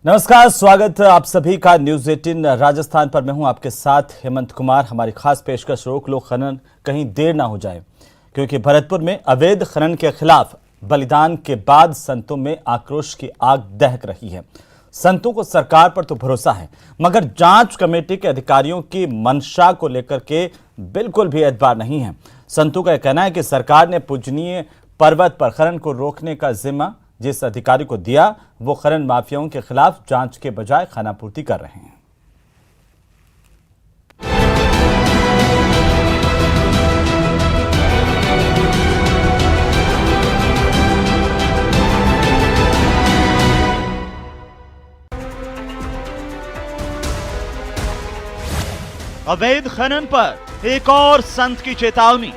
नमस्कार, स्वागत है आप सभी का न्यूज 18 राजस्थान पर। मैं हूं आपके साथ हेमंत कुमार। हमारी खास पेशकश रोक लो खनन, कहीं देर ना हो जाए, क्योंकि भरतपुर में अवैध खनन के खिलाफ बलिदान के बाद संतों में आक्रोश की आग दहक रही है। संतों को सरकार पर तो भरोसा है, मगर जांच कमेटी के अधिकारियों की मंशा को लेकर के बिल्कुल भी एतबार नहीं है। संतों का कहना है कि सरकार ने पूजनीय पर्वत पर खनन को रोकने का जिम्मा जिस अधिकारी को दिया, वो खनन माफियाओं के खिलाफ जांच के बजाय खानापूर्ति कर रहे हैं। अवैध खनन पर एक और संत की चेतावनी।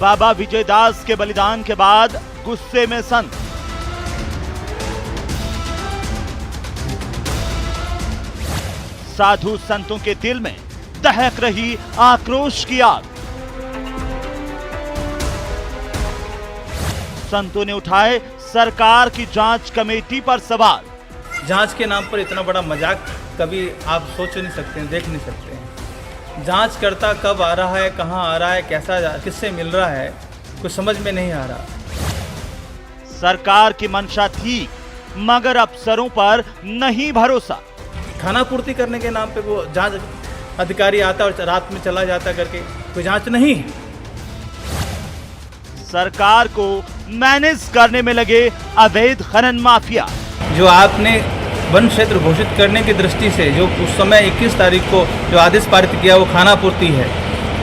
बाबा विजयदास के बलिदान के बाद गुस्से में संत। साधु संतों के दिल में दहक रही आक्रोश की आग। संतों ने उठाए सरकार की जांच कमेटी पर सवाल। जांच के नाम पर इतना बड़ा मजाक कभी आप सोच नहीं सकते हैं, देख नहीं सकते हैं। जांच करता कब आ रहा है, कहां आ रहा है, कैसा किससे मिल रहा है, कुछ समझ में नहीं आ रहा। सरकार की मंशा थी, मगर अफसरों पर नहीं भरोसा। खानापूर्ति करने के नाम पे वो जांच अधिकारी आता और रात में चला जाता करके, कोई जांच नहीं है। सरकार को मैनेज करने में लगे अवैध खनन माफिया। जो आपने वन क्षेत्र घोषित करने की दृष्टि से जो उस समय 21 तारीख को जो आदेश पारित किया, वो खानापूर्ति है,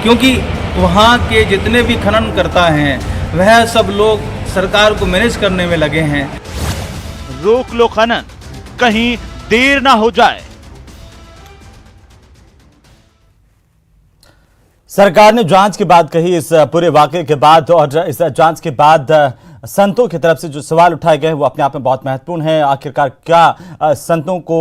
क्योंकि वहाँ के जितने भी खनन करता हैं वह सब लोग सरकार को मैनेज करने में लगे हैं। रोक लो खनन, कहीं देर ना हो जाए। सरकार ने जांच की बात कही इस पूरे वाकये के बाद, और इस जांच के बाद संतों की तरफ से जो सवाल उठाए गए वो अपने आप में बहुत महत्वपूर्ण है। आखिरकार क्या संतों को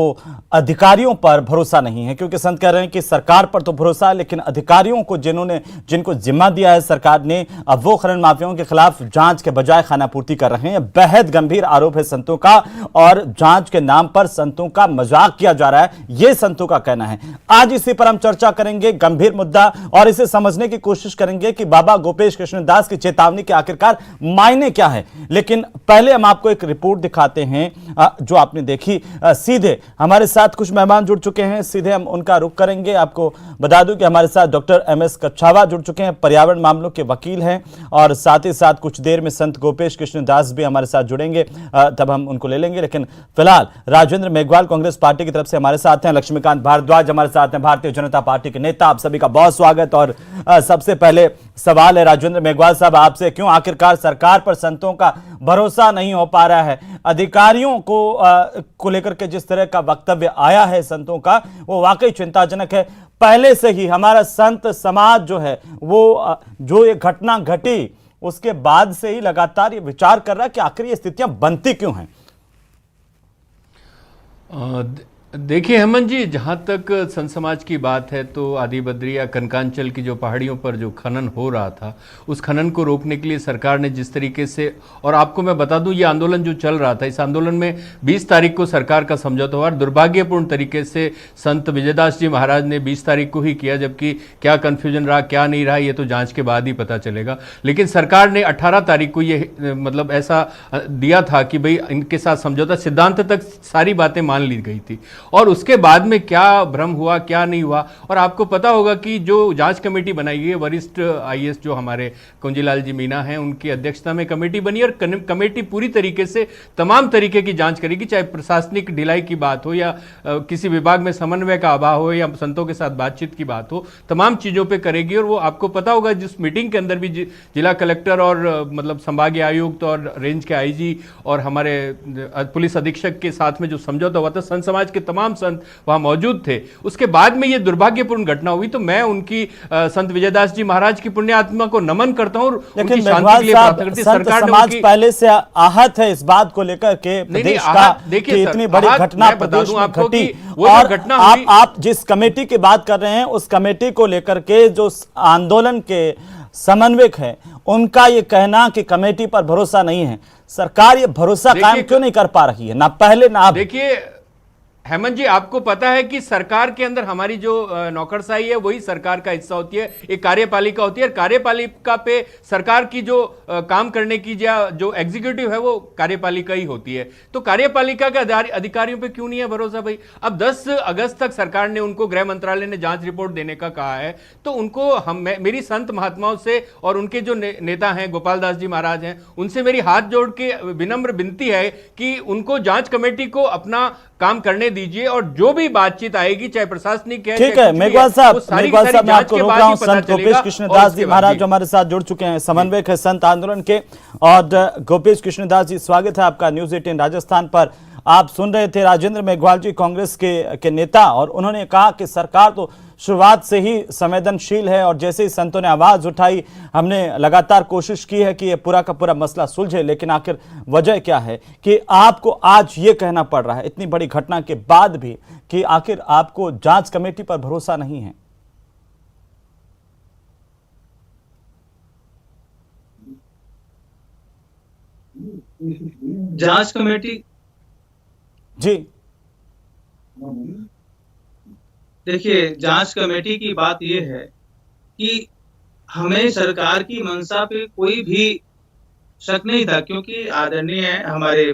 अधिकारियों पर भरोसा नहीं है? क्योंकि संत कह रहे हैं कि सरकार पर तो भरोसा है, लेकिन अधिकारियों को जिनको जिम्मा दिया है सरकार ने, अब वो खनन माफियाओं के खिलाफ जांच के बजाय खानापूर्ति कर रहे हैं। बेहद गंभीर आरोप है संतों का, और जांच के नाम पर संतों का मजाक किया जा रहा है, ये संतों का कहना है। आज इसी पर हम चर्चा करेंगे, गंभीर मुद्दा, और इसे समझने की कोशिश करेंगे कि बाबा गोपेश कृष्ण दास की चेतावनी के आखिरकार मायने क्या है। लेकिन पहले हम आपको एक रिपोर्ट दिखाते हैं जो आपने देखी। सीधे हमारे साथ कुछ मेहमान जुड़ चुके हैं, सीधे हम उनका रुख करेंगे। आपको बता दूं कि हमारे साथ डॉक्टर एमएस कच्छावा जुड़ चुके हैं, पर्यावरण मामलों के वकील हैं, और साथ ही साथ कुछ देर में संत गोपेश कृष्ण दास भी हमारे साथ जुड़ेंगे, तब हम उनको ले लेंगे। लेकिन फिलहाल राजेंद्र मेघवाल कांग्रेस पार्टी की तरफ से हमारे साथ हैं, लक्ष्मीकांत भारद्वाज हमारे साथ हैं, भारतीय जनता पार्टी के नेता। आप सभी का बहुत स्वागत। और सबसे पहले सवाल है राजेंद्र मेघवाल साहब आपसे, क्यों आखिरकार सरकार पर संतों का भरोसा नहीं हो पा रहा है? अधिकारियों को लेकर के जिस तरह का वक्तव्य आया है संतों का, वो वाकई चिंताजनक है। पहले से ही हमारा संत समाज जो है, वो जो ये घटना घटी उसके बाद से ही लगातार ये विचार कर रहा है कि आखिर ये स्थितियां बनती क्यों हैं। देखिए हेमंत जी, जहाँ तक संत समाज की बात है तो आदि बद्री या कनकांचल की जो पहाड़ियों पर जो खनन हो रहा था, उस खनन को रोकने के लिए सरकार ने जिस तरीके से, और आपको मैं बता दूं ये आंदोलन जो चल रहा था, इस आंदोलन में 20 तारीख को सरकार का समझौता हुआ। दुर्भाग्यपूर्ण तरीके से संत विजयदास जी महाराज ने 20 तारीख को ही किया, जबकि क्या कन्फ्यूजन रहा क्या नहीं रहा ये तो जाँच के बाद ही पता चलेगा। लेकिन सरकार ने 18 तारीख को ये मतलब ऐसा दिया था कि भाई इनके साथ समझौता, सिद्धांत तक सारी बातें मान ली गई थी, और उसके बाद में क्या भ्रम हुआ क्या नहीं हुआ। और आपको पता होगा कि जो जांच कमेटी बनाई गई है, वरिष्ठ आईएएस जो हमारे कुंजीलाल जी मीना हैं, उनकी अध्यक्षता में कमेटी बनी, और कमेटी पूरी तरीके से तमाम तरीके की जांच करेगी, चाहे प्रशासनिक ढिलाई की बात हो या किसी विभाग में समन्वय का अभाव हो या संतों के साथ बातचीत की बात हो, तमाम चीज़ों पर करेगी। और वो आपको पता होगा जिस मीटिंग के अंदर भी जिला कलेक्टर और मतलब संभागीय आयुक्त और रेंज के आईजी और हमारे पुलिस अधीक्षक के साथ में जो समझौता हुआ था, संत समाज के तमाम संत वहां मौजूद थे। उसके बाद में ये दुर्भाग्यपूर्ण घटना हुई, तो मैं उनकी संत विजयदास जी महाराज की पुण्य आत्मा को नमन करता हूं और उनकी शांति के लिए प्रार्थना करती हूं। सरकार समाज पहले से आहत है इस बात को लेकर के प्रदेश का, कि इतनी बड़ी घटना प्रदेश में घटी, और आप जिस कमेटी की बात कर रहे हैं उस कमेटी को लेकर के जो आंदोलन के समन्वयक है उनका ये कहना कि कमेटी पर भरोसा नहीं है। सरकार ये भरोसा कायम क्यों नहीं कर पा रही है, ना पहले ना अब? देखिए हेमंत जी, आपको पता है कि सरकार के अंदर हमारी जो नौकरशाही है वही सरकार का हिस्सा होती है, एक कार्यपालिका होती है, और कार्यपालिका पे सरकार की जो काम करने की जो एग्जीक्यूटिव है वो कार्यपालिका ही होती है। तो कार्यपालिका के अधिकारियों पे क्यों नहीं है भरोसा भाई? अब 10 अगस्त तक सरकार ने उनको, गृह मंत्रालय ने जांच रिपोर्ट देने का कहा है, तो उनको मेरी संत महात्माओं से और उनके जो नेता हैं गोपाल दास जी महाराज हैं, उनसे मेरी हाथ जोड़ के विनम्र विनती है कि उनको जांच कमेटी को अपना काम करने दीजिए, और जो भी बातचीत आएगी चाहे प्रशासनिक है, ठीक है। मेघवाल साहब, मैं आपको रोक रहा हूं। संत गोपेश कृष्णदास जी महाराज जो हमारे साथ जुड़ चुके हैं, समन्वयक है संत आंदोलन के। और गोपेश कृष्णदास जी, स्वागत है आपका न्यूज 18 राजस्थान पर। आप सुन रहे थे राजेंद्र मेघवाल जी, कांग्रेस के नेता, और उन्होंने कहा कि सरकार तो शुरुआत से ही संवेदनशील है, और जैसे ही संतों ने आवाज उठाई, हमने लगातार कोशिश की है कि ये पूरा का पूरा मसला सुलझे। लेकिन आखिर वजह क्या है कि आपको आज ये कहना पड़ रहा है इतनी बड़ी घटना के बाद भी कि आखिर आपको जांच कमेटी पर भरोसा नहीं है? जांच कमेटी जी देखिए, जांच कमेटी की बात यह है कि हमें सरकार की मंशा पे कोई भी शक नहीं था, क्योंकि आदरणीय हमारे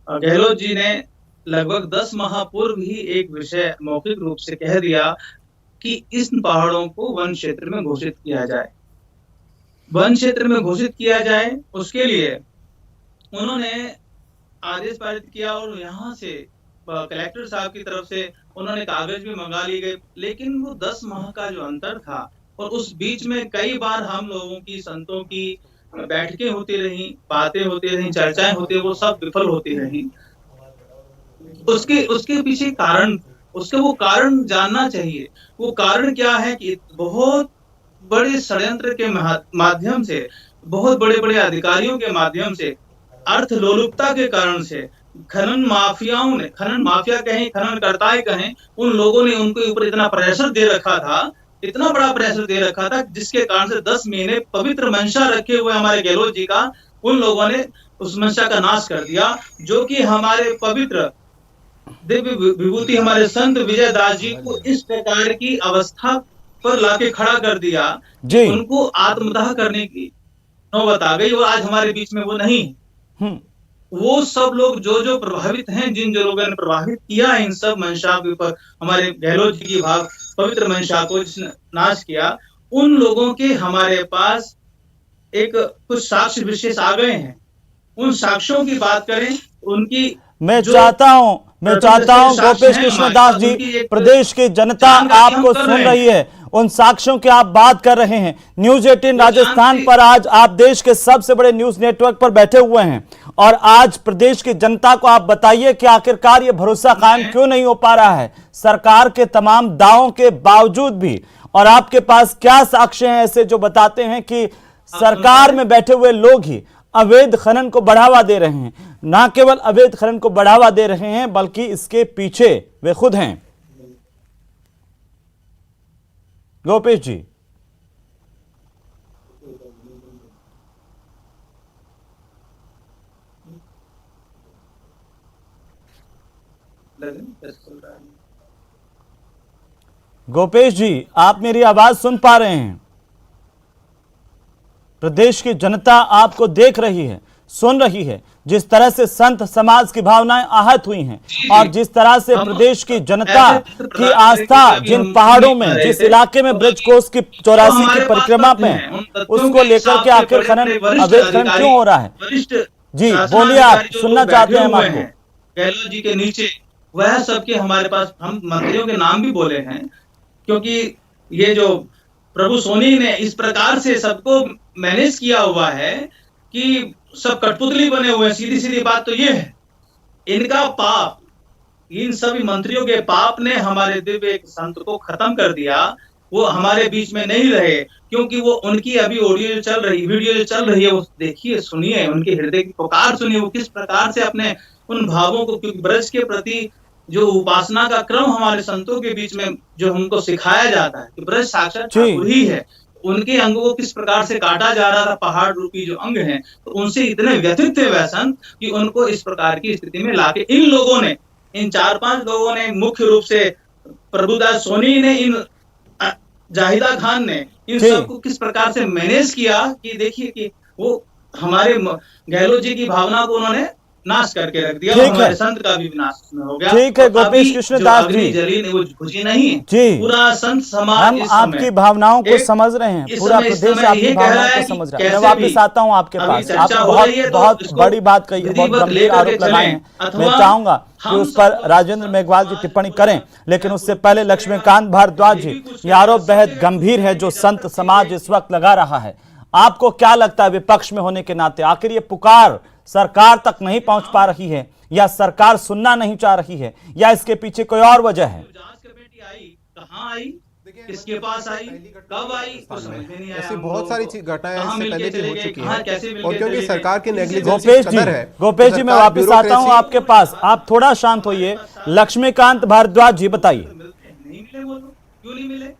गहलोत जी ने लगभग 10 माह पूर्व ही एक विषय मौखिक रूप से कह दिया कि इस पहाड़ों को वन क्षेत्र में घोषित किया जाए, वन क्षेत्र में घोषित किया जाए। उसके लिए उन्होंने आदेश पारित किया, और यहाँ से कलेक्टर साहब की तरफ से उन्होंने कागज भी मंगा ली गए। लेकिन वो 10 माह का जो अंतर था, और उस बीच में कई बार हम लोगों की, संतों की बैठकें होती रही, बातें होती रही, चर्चाएं होती, वो सब विफल होती रही। उसके पीछे कारण, वो कारण जानना चाहिए। वो कारण क्या है कि बहुत बड़े षड्यंत्र के माध्यम से, बहुत बड़े बड़े अधिकारियों के माध्यम से, अर्थ लोलुपता के कारण से, खनन माफियाओं ने, खनन माफिया कहें, खनन कर्ताएं कहें, उन लोगों ने उनके ऊपर इतना प्रेशर दे रखा था, इतना बड़ा प्रेशर दे रखा था, जिसके कारण से 10 महीने पवित्र मंशा रखे हुए हमारे गहलोत जी का, उन लोगों ने उस मंशा का नाश कर दिया, जो कि हमारे पवित्र दिव्य विभूति हमारे संत विजय दास जी को इस प्रकार की अवस्था पर लाके खड़ा कर दिया जी, उनको आत्मदाह करने की नौबत आ गई, और आज हमारे बीच में वो नहीं। वो सब लोग जो प्रभावित हैं, जिन लोगों ने प्रभावित किया इन सब मंशा के ऊपर, हमारे गहलोत जी की भाव पवित्र मंशा को जिसने नाश किया, उन लोगों के हमारे पास एक कुछ साक्ष्य विशेष आ गए हैं। उन साक्ष्यों की बात करें, उनकी मैं चाहता हूं गोपेश कृष्णदास जी, प्रदेश की जनता आपको सुन रही है, उन साक्ष्यों की आप बात कर रहे हैं। न्यूज 18 राजस्थान पर आज आप देश के सबसे बड़े न्यूज नेटवर्क पर बैठे हुए हैं, और आज प्रदेश की जनता को आप बताइए कि आखिरकार ये भरोसा कायम क्यों नहीं हो पा रहा है सरकार के तमाम दावों के बावजूद भी। और आपके पास क्या साक्ष्य हैं ऐसे जो बताते हैं कि सरकार में बैठे हुए लोग ही अवैध खनन को बढ़ावा दे रहे हैं? ना केवल अवैध खनन को बढ़ावा दे रहे हैं, बल्कि इसके पीछे वे खुद हैं। गोपेश जी, गोपेश जी, आप मेरी आवाज सुन पा रहे हैं? प्रदेश की जनता आपको देख रही है, सुन रही है, जिस तरह से संत समाज की भावनाएं आहत हुई हैं, और जिस तरह से प्रदेश की जनता की आस्था जिन पहाड़ों में, जिस इलाके में ब्रजकोष की 84 की परिक्रमा में, उसको लेकर के आखिर खनन, अवैध खनन क्यों हो रहा है? जी बोलिए, आप सुनना चाहते हैं हम आपको। गहलोत जी के नीचे वह सबके हमारे पास, हम मंत्रियों के नाम भी बोले हैं, क्योंकि ये जो प्रभु सोनी ने इस प्रकार से सबको मैनेज किया हुआ है कि सब कठपुतली बने हुए हैं। सीधी सीधी बात तो ये है, इनका पाप, इन सभी मंत्रियों के पाप ने हमारे दिव्य एक संत को खत्म कर दिया। वो हमारे बीच में नहीं रहे, क्योंकि वो उनकी अभी ऑडियो जो चल रही, वीडियो जो चल रही है, वो देखिए, सुनिए, उनके हृदय की पुकार सुनिए, वो किस प्रकार से अपने उन भावों को, क्योंकि ब्रज के प्रति जो उपासना का क्रम हमारे संतों के बीच में जो हमको सिखाया जाता है कि ब्रज साक्षात ठाकुर ही है, उनके अंगों को किस प्रकार से काटा जा रहा था, पहाड़ रूपी जो अंग हैं, तो उनसे इतने व्यथित थे वह संत कि उनको इस प्रकार की स्थिति में लाके इन 4-5 लोगों ने, मुख्य रूप से प्रभुदास सोनी ने, जाहिदा खान ने, इन सबको किस प्रकार से मैनेज किया कि देखिए कि वो हमारे गहलोत जी की भावना को उन्होंने नाश करके रख दिया, और हमारे संत का भी विनाश हो गया। ठीक है गोपेश कृष्ण दास जी, जली ने वो बुझी नहीं जी, पूरा संत समाज हम आपकी भावनाओं को समझ रहे हैं, पूरा प्रदेश आपकी भावनाओं को समझ रहा है। मैं वापस आता हूं आपके पास, आपने बहुत बड़ी बात कही है, बहुत गंभीर आरोप लगाए हैं। मैं चाहूंगा कि उस पर राजेंद्र मेघवाल जी टिप्पणी करें, लेकिन उससे पहले लक्ष्मीकांत भारद्वाज जी, ये आरोप बेहद गंभीर है जो संत समाज इस वक्त लगा रहा है। आपको क्या लगता है विपक्ष में होने के नाते, आखिर ये पुकार सरकार तक नहीं पहुंच पा रही है, या सरकार सुनना नहीं चाह रही है, या इसके पीछे कोई और वजह है? जांच कमेटी आई, कहां आई, किसके पास आई, कब आई, कुछ समझ में नहीं आया। ऐसी बहुत सारी घटनाएं इससे पहले भी हो चुकी हैं, और क्योंकि चले सरकार की नेग्लिजेंस गोपेश जी मैं वापस आता हूं आपके पास, आप थोड़ा शांत होइए। लक्ष्मीकांत भारद्वाज जी बताइए। नहीं मिले वो लोग, क्यों नहीं मिले?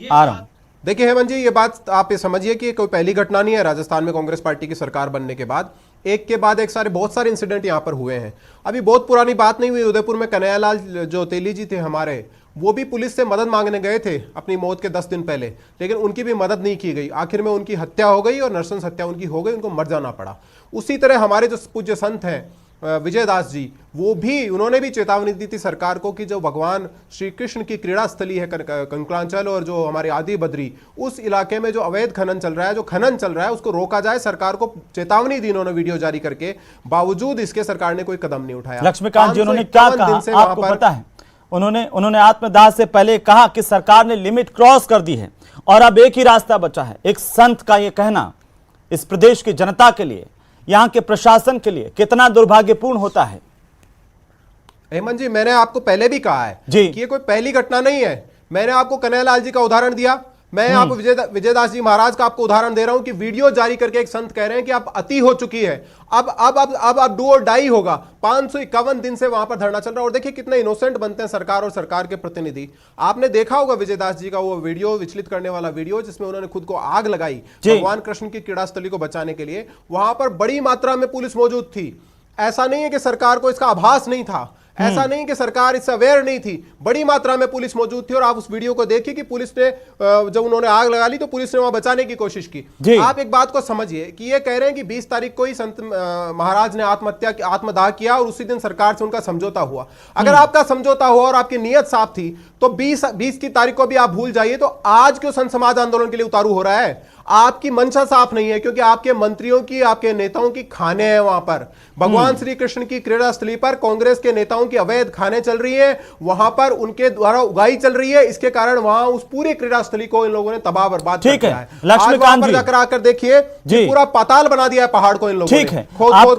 आ रहा हूं। देखिए हेमंत जी, ये बात आप ये समझिए कि कोई पहली घटना नहीं है। राजस्थान में कांग्रेस पार्टी की सरकार बनने के बाद एक के बाद एक बहुत सारे इंसिडेंट यहाँ पर हुए हैं। अभी बहुत पुरानी बात नहीं हुई, उदयपुर में कन्हैयालाल जो तेली जी थे हमारे, वो भी पुलिस से मदद मांगने गए थे अपनी मौत के 10 दिन पहले, लेकिन उनकी भी मदद नहीं की गई। आखिर में उनकी हत्या हो गई और नरसंस हत्या उनकी हो गई, उनको मर जाना पड़ा। उसी तरह हमारे जो पूज्य संत हैं विजय दास जी, वो भी, उन्होंने भी चेतावनी दी थी सरकार को कि जो भगवान श्री कृष्ण की क्रीड़ा स्थली है कंकलांचल और जो हमारे आदि बद्री, उस इलाके में जो अवैध खनन चल रहा है, जो खनन चल रहा है, उसको रोका जाए। सरकार को चेतावनी दी उन्होंने वीडियो जारी करके, बावजूद इसके सरकार ने कोई कदम नहीं उठाया। लक्ष्मीकांत जी, उन्होंने क्या कहा आपको पता है? उन्होंने आत्मदाह से पहले कहा कि सरकार ने लिमिट क्रॉस कर दी है और अब एक ही रास्ता बचा है। एक संत का यह कहना इस प्रदेश की जनता के लिए, यहां के प्रशासन के लिए कितना दुर्भाग्यपूर्ण होता है। हेमंत जी, मैंने आपको पहले भी कहा है जी कि ये कोई पहली घटना नहीं है। मैंने आपको कन्हैयालाल जी का उदाहरण दिया, मैं आपको विजयदास जी महाराज का आपको उदाहरण दे रहा हूं कि वीडियो जारी करके एक संत कह रहे हैं कि अब अति हो चुकी है, अब डू और डाई होगा। 551 दिन से वहां पर धरना चल रहा है, और देखिए कितने इनोसेंट बनते हैं सरकार और सरकार के प्रतिनिधि। आपने देखा होगा विजयदास जी का वो वीडियो, विचलित करने वाला वीडियो, जिसमें उन्होंने खुद को आग लगाई भगवान कृष्ण की क्रीड़ा स्थली को बचाने के लिए। वहां पर बड़ी मात्रा में पुलिस मौजूद थी। ऐसा नहीं है कि सरकार को इसका आभास नहीं था, ऐसा नहीं कि सरकार इससे अवेयर नहीं थी, बड़ी मात्रा में पुलिस मौजूद थी। और आप उस वीडियो को देखिए कि पुलिस ने, जब उन्होंने आग लगा ली तो पुलिस ने वहां बचाने की कोशिश की। आप एक बात को समझिए कि ये कह रहे हैं कि 20 तारीख को ही संत महाराज ने आत्मदाह किया और उसी दिन सरकार से उनका समझौता हुआ। अगर आपका समझौता हुआ और आपकी नीयत साफ थी तो 20 की तारीख को भी आप भूल जाइए। तो आज क्यों संत समाज आंदोलन के लिए उतारू हो रहा है? आपकी मंशा साफ नहीं है, क्योंकि आपके मंत्रियों की, आपके नेताओं की खाने हैं वहां पर। भगवान श्री कृष्ण की क्रीड़ा स्थली पर कांग्रेस के नेताओं की अवैध खाने चल रही है, वहां पर उनके द्वारा उगाई चल रही है। इसके कारण वहां उस पूरी क्रीड़ा स्थली को इन लोगों ने तबाह बर्बाद कर दिया है। लक्ष्मीकांत जी जाकर आकर देखिए, पूरा पाताल बना दिया है पहाड़ को इन लोगों ने। ठीक है,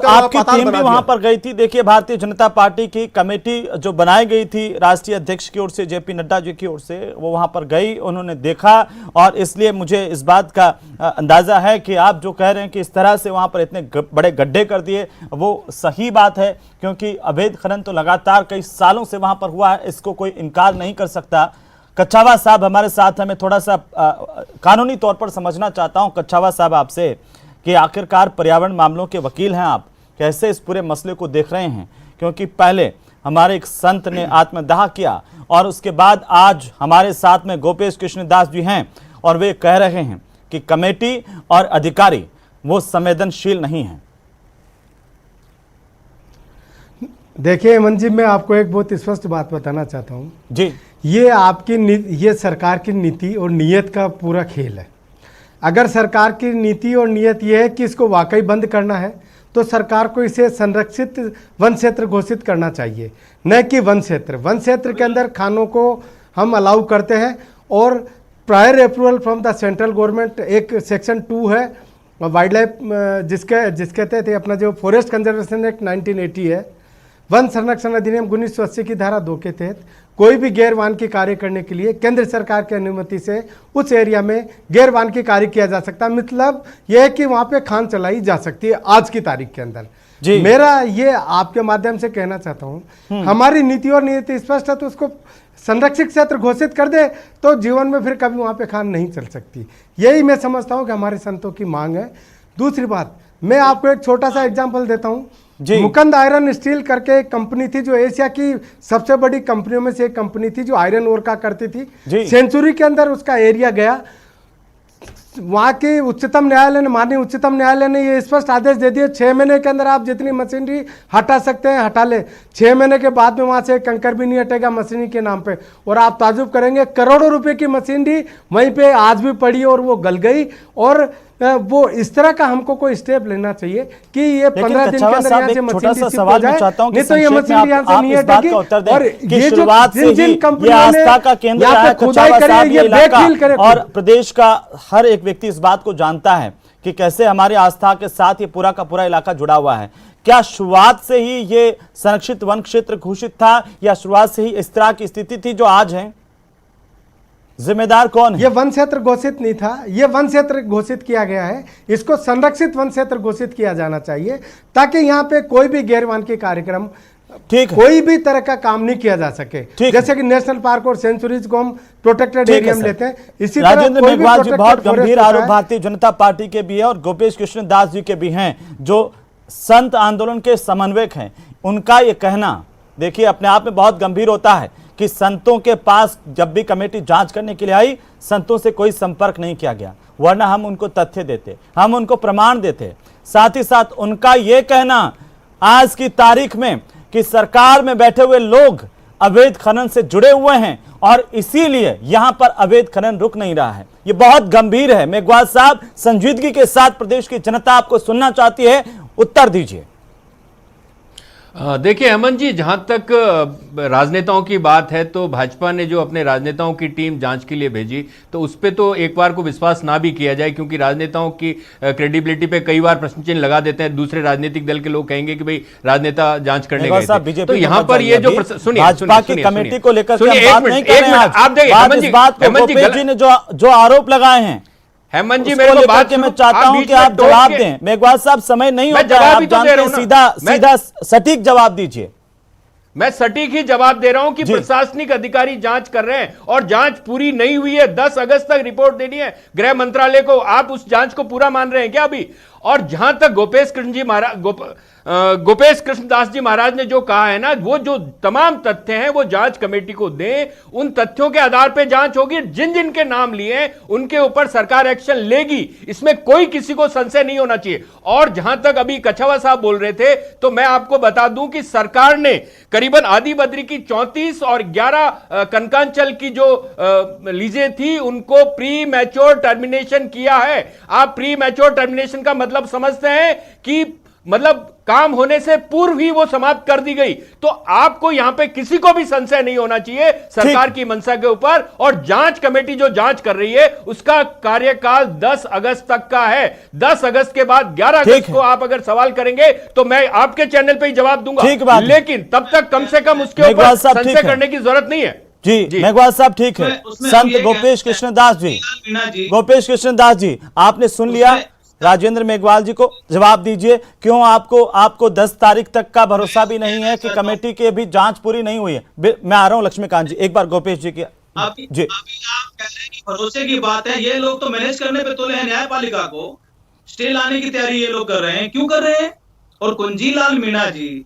आपकी टीम भी वहां पर गई थी। देखिए, भारतीय जनता पार्टी की कमेटी जो बनाई गई थी राष्ट्रीय अध्यक्ष की ओर से, जेपी नड्डा जी की ओर से, वो वहां पर गई, उन्होंने देखा। और इसलिए मुझे इस बात का अंदाजा है कि आप जो कह रहे हैं कि इस तरह से वहां पर इतने बड़े गड्ढे कर दिए, वो सही बात है, क्योंकि अवैध खनन तो लगातार कई सालों से वहां पर हुआ है, इसको कोई इनकार नहीं कर सकता। कच्छावा साहब हमारे साथ हैं। मैं थोड़ा सा कानूनी तौर पर समझना चाहता हूं कच्छावा साहब आपसे कि आखिरकार पर्यावरण मामलों के वकील हैं आप, कैसे इस पूरे मसले को देख रहे हैं? क्योंकि पहले हमारे एक संत ने आत्मदाह किया और उसके बाद आज हमारे साथ में गोपेश कृष्ण दास जी हैं और वे कह रहे हैं कि कमेटी और अधिकारी वो संवेदनशील नहीं है। देखिए हेमंत जी, मैं आपको एक बहुत स्पष्ट बात बताना चाहता हूँ जी। ये सरकार की नीति और नीयत का पूरा खेल है। अगर सरकार की नीति और नीयत ये है कि इसको वाकई बंद करना है तो सरकार को इसे संरक्षित वन क्षेत्र घोषित करना चाहिए, न कि वन क्षेत्र। वन क्षेत्र के अंदर खानों को हम अलाउ करते हैं और prior approval from the central government, एक सेक्शन 2 है वाइल्ड लाइफ जिसके तहत अपना जो फॉरेस्ट कंजर्वेशन एक्ट 1980 है, वन संरक्षण अधिनियम 1980 की धारा 2 के तहत कोई भी गैर वानिकी कार्य करने के लिए केंद्र सरकार की अनुमति से उस एरिया में गैर वानिकी कार्य किया जा सकता है। मतलब यह है कि वहाँ पे खान चलाई जा सकती है आज की तारीख के अंदर। मेरा ये आपके माध्यम से कहना चाहता हूँ, हमारी नीति और नीति स्पष्ट है तो उसको संरक्षित क्षेत्र घोषित कर दे तो जीवन में फिर कभी वहाँ पे खान नहीं चल सकती। यही मैं समझता हूँ कि हमारे संतों की मांग है। दूसरी बात, मैं आपको एक छोटा सा एग्जाम्पल देता हूँ। मुकंद आयरन स्टील करके एक कंपनी थी जो एशिया की सबसे बड़ी कंपनियों में से एक कंपनी थी जो आयरन ओर का करती थी। सेंचुरी के अंदर उसका एरिया गया, वहाँ की उच्चतम न्यायालय ने, माननीय उच्चतम न्यायालय ने ये स्पष्ट आदेश दे दिए 6 महीने के अंदर आप जितनी मशीनरी हटा सकते हैं हटा ले। 6 महीने के बाद में वहाँ से कंकर भी नहीं हटेगा मशीनरी के नाम पे। और आप ताजुब करेंगे, करोड़ों रुपए की मशीनरी वहीं पे आज भी पड़ी है और वो गल गई। और वो इस तरह का हमको कोई स्टेप लेना चाहिए कि ये 15 दिन के अंदर यहाँ से मशीनरी शिफ्ट हो जाए, नहीं तो ये मशीनरी यहाँ से नहीं हटेगी। और ये जो जिन कंपनियों ने यहाँ पे खुदाई करी है ये बैकफिल करे। और प्रदेश का हर एक व्यक्ति इस बात को जानता है कि कैसे हमारी आस्था के साथ ये पूरा का पूरा इलाका जुड़ा हुआ है। क्या शुरुआत से ही ये संरक्षित वन क्षेत्र घोषित था या शुरुआत से ही इस तरह की स्थिति थी जो आज है? जिम्मेदार कौन है? ये वन क्षेत्र घोषित नहीं था, ये वन क्षेत्र घोषित किया गया है। इसको संरक्षित वन क्षेत्र घोषित किया जाना चाहिए ताकि यहाँ पे कोई भी गैरवानगी कार्यक्रम, कोई भी तरह का काम नहीं किया जा सके। जैसे कि नेशनल पार्क और सेंचुरीज को हम प्रोटेक्टेड एरिया में लेते हैं, इसी तरह राजेंद्र मेघवाल जी, बहुत गंभीर आरोप भारतीय जनता पार्टी के भी है और गोपेश कृष्ण दास जी के भी हैं जो संत आंदोलन के समन्वयक हैं। उनका ये कहना देखिए अपने आप में बहुत गंभीर होता है कि संतों के पास जब भी कमेटी जांच करने के लिए आई, संतों से कोई संपर्क नहीं किया गया, वरना हम उनको तथ्य देते, हम उनको प्रमाण देते। साथ ही साथ उनका यह कहना आज की तारीख में कि सरकार में बैठे हुए लोग अवैध खनन से जुड़े हुए हैं और इसीलिए यहां पर अवैध खनन रुक नहीं रहा है, ये बहुत गंभीर है। मेघवाल साहब, संजीदगी के साथ प्रदेश की जनता आपको सुनना चाहती है, उत्तर दीजिए। देखिए हेमंत जी, जहां तक राजनेताओं की बात है तो भाजपा ने जो अपने राजनेताओं की टीम जांच के लिए भेजी तो उस पर तो एक बार को विश्वास ना भी किया जाए, क्योंकि राजनेताओं की क्रेडिबिलिटी पे कई बार प्रश्न चिन्ह लगा देते हैं। दूसरे राजनीतिक दल के लोग कहेंगे कि भाई राजनेता जांच करने गए थे। तो यहाँ पर ये जो भाजपा की कमेटी को लेकर जो आरोप लगाए हैं, हेमंत जी मेरे को बात के मैं चाहता हूं कि आप जवाब दें। मेघवाल साहब, समय नहीं होता है, आप जानते हैं, सीधा सटीक जवाब दीजिए। मैं सटीक ही जवाब दे रहा हूं कि प्रशासनिक अधिकारी जांच कर रहे हैं और जांच पूरी नहीं हुई है। 10 अगस्त तक रिपोर्ट देनी है गृह मंत्रालय को। आप उस जांच को पूरा मान रहे हैं क्या अभी? और जहां तक गोपेश कृष्ण दास जी महाराज ने जो कहा है ना, वो जो तमाम तथ्य हैं वो जांच कमेटी को दें, उन तथ्यों के आधार पर जांच होगी। जिन जिन के नाम लिए हैं उनके ऊपर सरकार एक्शन लेगी, इसमें कोई किसी को संशय नहीं होना चाहिए। और जहां तक अभी कछावा साहब बोल रहे थे तो मैं आपको बता दूं कि सरकार ने करीबन आदि बद्री की 34 और 11 कनकांचल की जो लीजें थी उनको प्री मैच्योर टर्मिनेशन किया है। आप प्री मैच्योर टर्मिनेशन का मतलब समझते हैं कि मतलब काम होने से पूर्व ही वो समाप्त कर दी गई। तो आपको यहां पे किसी को भी संशय नहीं होना चाहिए सरकार की मंशा के ऊपर। और जांच कमेटी जो जांच कर रही है उसका कार्यकाल 10 अगस्त तक का है। 10 अगस्त के बाद 11 अगस्त को आप अगर सवाल करेंगे तो मैं आपके चैनल पे ही जवाब दूंगा, लेकिन तब तक कम से कम उसके ऊपर संशय करने की जरूरत नहीं है। जी मेघवाल साहब, ठीक है। संत गोपेश कृष्ण दास जी, गोपेश कृष्ण दास जी, आपने सुन लिया। राजेंद्र मेघवाल जी को जवाब दीजिए, क्यों आपको 10 तारीख तक का भरोसा भी नहीं है कि कमेटी की भी जांच पूरी नहीं हुई है? मैं आ रहा हूं लक्ष्मीकांत जी, एक बार गोपेश जी की जी। अभी आप कह रहे हैं कि भरोसे की बात है, ये लोग तो मैनेज करने पे तुले हैं। न्यायपालिका को स्टे लाने की तैयारी ये लोग कर रहे हैं। क्यों कर रहे हैं? और कुंजीलाल मीणा जी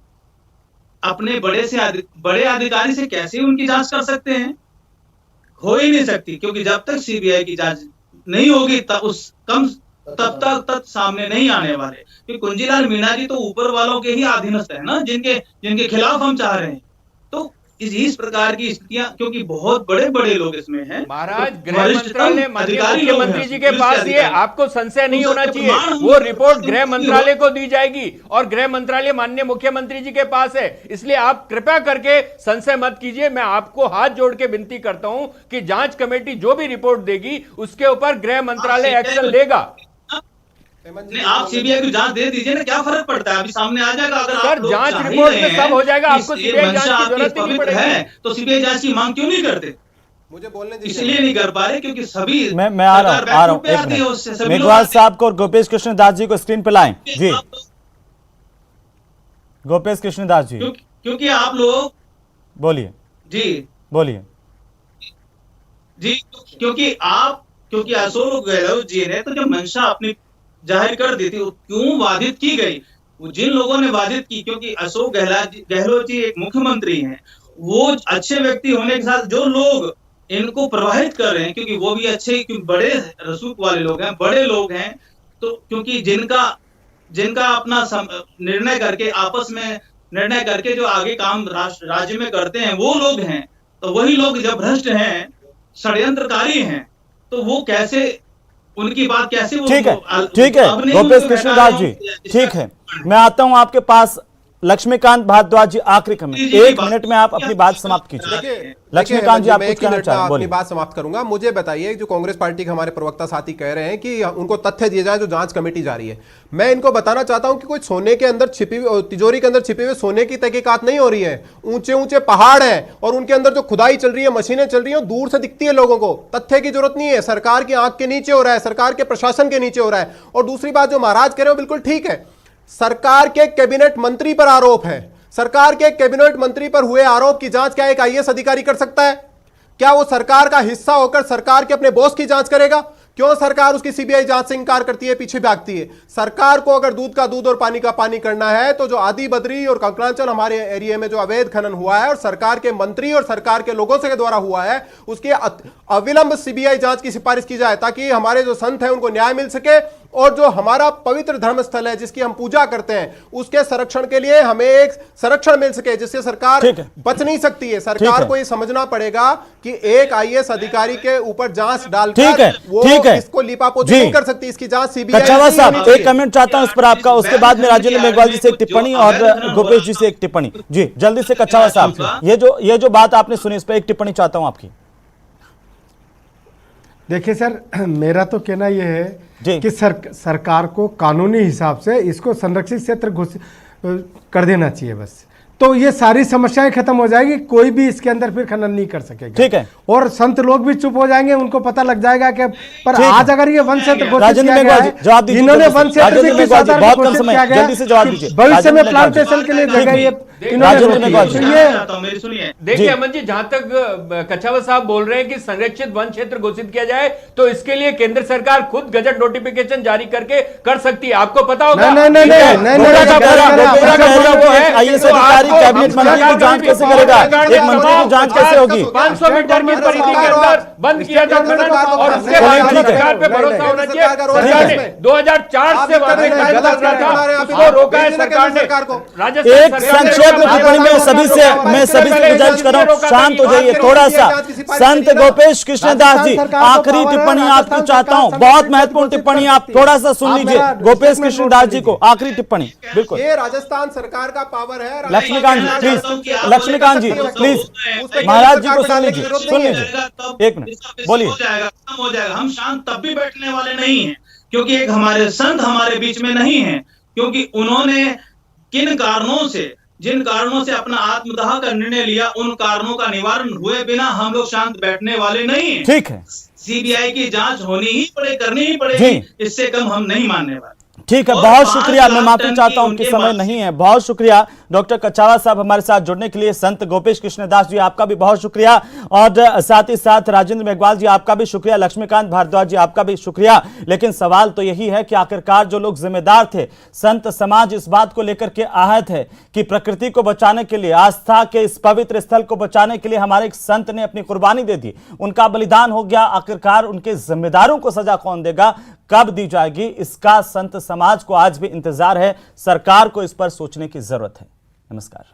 अपने बड़े अधिकारी से कैसे उनकी जांच कर सकते हैं? हो ही नहीं सकती, क्योंकि जब तक सीबीआई की जांच नहीं होगी तब तक सामने नहीं आने वाले। क्योंकि कुंजीलाल मीणा जी तो ऊपर वालों के ही अधीनस्थ है ना, जिनके खिलाफ हम चाह रहे हैं। तो इस प्रकार की स्थितियां, क्योंकि बहुत बड़े बड़े लोग इसमें हैं महाराज, गृह मंत्रालय मुख्यमंत्री जी के पास ये आपको संशय नहीं होना चाहिए। वो रिपोर्ट गृह मंत्रालय को दी जाएगी और गृह मंत्रालय माननीय मुख्यमंत्री जी के पास है। इसलिए आप कृपया करके संशय मत कीजिए। मैं आपको हाथ जोड़ के विनती करता हूं कि जांच कमेटी जो भी रिपोर्ट देगी उसके ऊपर गृह मंत्रालय एक्शन लेगा। आप सीबीआई की जांच दे दीजिए ना, क्या फर्क पड़ता है? अभी सामने आ जाएगा। अगर सर जांच रिपोर्ट में सब हो जाएगा, आपको सीबीआई जांच की जरूरत नहीं पड़ेगी। तो सीबीआई जांच की मांग क्यों नहीं करते? मुझे बोलने दीजिए। इसलिए नहीं कर पा रहे क्योंकि सभी मैं आ रहा हूं। मेघवाल साहब को और गोपेश कृष्ण दास जी को स्क्रीन पर लाएं जी। गोपेश कृष्ण दास जी, क्योंकि आप लोग बोलिए जी, बोलिए। जी, क्योंकि अशोक गहलोत जी ने तो जब मंशा अपनी जाहिर कर दी थी, वो क्यों बाधित की गई? वो जिन लोगों ने बाधित की, क्योंकि अशोक गहलोत जी एक मुख्यमंत्री हैं, वो अच्छे व्यक्ति होने के साथ जो लोग इनको प्रभावित कर रहे हैं, क्योंकि वो भी अच्छे, क्योंकि बड़े रसूख वाले लोग हैं, बड़े लोग हैं, तो क्योंकि जिनका अपना निर्णय करके, आपस में निर्णय करके जो आगे काम राज्य में करते हैं, वो लोग हैं। तो वही लोग जब भ्रष्ट हैं, षड्यंत्रकारी हैं, तो वो कैसे, उनकी बात कैसे वो ठीक है अब नहीं गोपेश उनको कृष्णदास हटा जी, रहा हूं, ठीक है, मैं आता हूं आपके पास। लक्ष्मीकांत भारद्वाज जी, आखिरी कमेंट, जी, 1 मिनट में आप अपनी बात समाप्त कीजिए। देखिए लक्ष्मीकांत जी, आप मैं कुछ एक ही कहना मिनट में चाहें, अपनी बोलिए। बात समाप्त करूंगा। मुझे बताइए, जो कांग्रेस पार्टी के हमारे प्रवक्ता साथी कह रहे हैं कि उनको तथ्य दिए जाए जो जांच कमेटी जा रही है, मैं इनको बताना चाहता हूं कि कोई सोने के अंदर छिपी हुई, तिजोरी के अंदर छिपे हुए सोने की तहकीकात नहीं हो रही है। ऊंचे ऊंचे पहाड़ हैं और उनके अंदर जो खुदाई चल रही है, मशीनें चल रही हैं, दूर से दिखती है लोगों को। तथ्य की जरूरत नहीं है, सरकार की आंख के नीचे हो रहा है, सरकार के प्रशासन के नीचे हो रहा है। और दूसरी बात जो महाराज कह रहे हो बिल्कुल ठीक है, सरकार के कैबिनेट मंत्री पर आरोप है, सरकार के कैबिनेट मंत्री पर हुए आरोप की जांच क्या एक आईएएस अधिकारी कर सकता है? क्या वो सरकार का हिस्सा होकर सरकार के अपने बॉस की जांच करेगा? क्यों सरकार उसकी सीबीआई जांच से इंकार करती है, पीछे भागती है? सरकार को अगर दूध का दूध और पानी का पानी करना है तो जो आदि बद्री और कंकड़ांचल हमारे एरिया में जो अवैध खनन हुआ है और सरकार के मंत्री और सरकार के लोगों से द्वारा हुआ है, उसकी अविलंब सीबीआई जांच की सिफारिश की जाए, ताकि हमारे जो संत हैं उनको न्याय मिल सके और जो हमारा पवित्र धर्म स्थल है जिसकी हम पूजा करते हैं उसके संरक्षण के लिए हमें एक संरक्षण मिल सके, जिससे सरकार बच नहीं सकती है। सरकार को ये समझना पड़ेगा कि एक आईएएस अधिकारी के ऊपर जांच डालकर वो इसको लिपापोती नहीं कर सकती, इसकी जांच सीबीआई। कच्छावा साहब, एक कमेंट चाहता हूं इस पर आपका, उसके बाद में राजेंद्र मेघवाल जी से एक टिप्पणी और गोपेश जी से एक टिप्पणी। जी जल्दी से कच्छावा साहब, ये जो बात आपने सुनी, इस पर एक टिप्पणी चाहता हूं आपकी। देखिए सर, मेरा तो कहना यह है कि सरकार को कानूनी हिसाब से इसको संरक्षित क्षेत्र घोषित कर देना चाहिए बस, तो ये सारी समस्याएं खत्म हो जाएगी, कोई भी इसके अंदर फिर खनन नहीं कर सकेगा। ठीक है, और संत लोग भी चुप हो जाएंगे, उनको पता लग जाएगा कि पर आज अगर ये वन क्षेत्र घोषित राजेंद्र किया गया मेघवाल जी जवाब है, दीजिए, इन्होंने वन क्षेत्र से किस आधार पर घोषित किया गया, जल्दी से जवाब दीजिए। भविष्य में प्लांटेशन के लिए जगह ये सुनिए। देखिए अमन जी, जहां तक कच्छावा साहब बोल रहे हैं कि संरक्षित वन क्षेत्र घोषित किया जाए, तो इसके लिए केंद्र सरकार खुद गजट नोटिफिकेशन जारी करके कर सकती है। आपको पता होगा आईएएस अधिकारी कैबिनेट मंत्री की जांच कैसे करेगा, एक मंत्री की जांच कैसे होगी? 500 मीटर की परिधि के अंदर बंद किया जाता और उसके बाद सरकार पे भरोसा होना चाहिए। सरकार ने 2004 से वादे कायम कर रहा था, उसको रोका है सरकार ने। एक संक्षेप में टिप्पणी में सभी से गुजारिश कर रहा हूं, शांत हो जाइए थोड़ा सा। संत गोपेश कृष्णदास जी, आखिरी टिप्पणी आपकी चाहता हूं, बहुत महत्वपूर्ण टिप्पणी, आप थोड़ा सा सुन लीजिए गोपेश कृष्णदास जी को, आखिरी टिप्पणी। बिल्कुल, ये राजस्थान सरकार का पावर है। लक्ष्मीकांत जी प्लीज, लक्ष्मीकांत जी प्लीज, महाराज जी को सुन लीजिए, एक मिनट बोलिए। हो जाएगा, हम शांत तब भी बैठने वाले नहीं हैं, क्योंकि एक हमारे संत हमारे बीच में नहीं है, क्योंकि उन्होंने जिन कारणों से अपना आत्मदाह का निर्णय लिया, उन कारणों का निवारण हुए बिना हम लोग शांत बैठने वाले नहीं हैं। ठीक है, सीबीआई की जांच करनी ही पड़ेगी, इससे कम हम नहीं मानने वाले। ठीक है, बहुत शुक्रिया, मैं माफी चाहता हूं कि समय नहीं है। बहुत शुक्रिया डॉक्टर कच्छावा साहब हमारे साथ जुड़ने के लिए। संत गोपेश कृष्णदास जी आपका भी बहुत शुक्रिया, और साथ ही साथ राजेंद्र मेघवाल जी आपका भी शुक्रिया, लक्ष्मीकांत भारद्वाज जी आपका भी शुक्रिया। लेकिन सवाल तो यही है कि आखिरकार जो लोग जिम्मेदार थे, संत समाज इस बात को लेकर के आहत है कि प्रकृति को बचाने के लिए, आस्था के इस पवित्र स्थल को बचाने के लिए हमारे एक संत ने अपनी कुर्बानी दे दी, उनका बलिदान हो गया। आखिरकार उनके जिम्मेदारों को सजा कौन देगा, कब दी जाएगी, इसका संत समाज को आज भी इंतजार है। सरकार को इस पर सोचने की जरूरत है। नमस्कार।